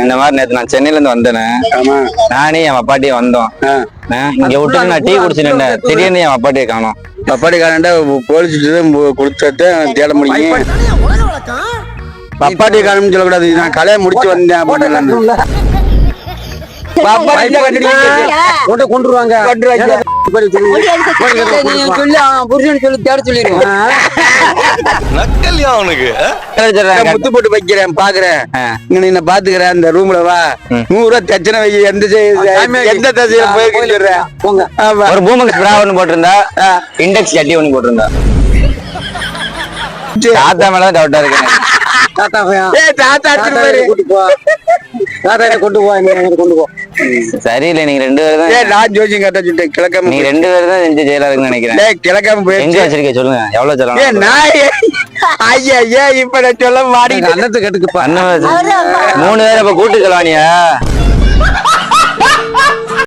இந்த மாதிரி நேத்து நான் சென்னையில இருந்து வந்தேனே. நானே என் அப்பாட்டியும் வந்தோம். இங்க விட்டு நான் டீ குடிச்சுட்டேன். திடீர்னு என் அப்பாட்டியை காணோம். அப்பாட்டி காணண்டா போலீஸ் கொடுத்துட்டு தேட முடியும். அப்பாட்டி காணும்னு சொல்லக்கூடாது. நான் கலையை முடிச்சு வந்தேன் அப்படின்னு முத்து போட்டு வைக்கிறேன் பாக்குறேன். என்ன பாத்துக்கிறேன். அந்த ரூம்ல வா 100 ரூபா தச்சனை வை. எந்த தசையில போயிருக்கேன். ஒரு பூமக்கு ஸ்ப்ரா ஒண்ணு போட்டிருந்தா, இண்டெக்ஸ் கட்டி ஒண்ணு போட்டிருந்தா. தாத்தா மேலதான் டவுட்டா இருக்கு. சரியில்லை. நீங்க 2 பேரும் தான். நான் ஜோசியம் கட்ட சொல்லிட்டேன். கிழக்காம நீங்க 2 பேரும் தான் செஞ்சு ஜெயிலா இருக்குன்னு நினைக்கிறேன். கிழக்காம போய் எங்க வச்சிருக்க சொல்லுங்க. எவ்வளவு சொல்லலாம்? ஐயா இப்ப நான் சொல்ல மாடி அண்ணத்துக்கு 3 பேரை இப்ப கூட்டு செலவானியா?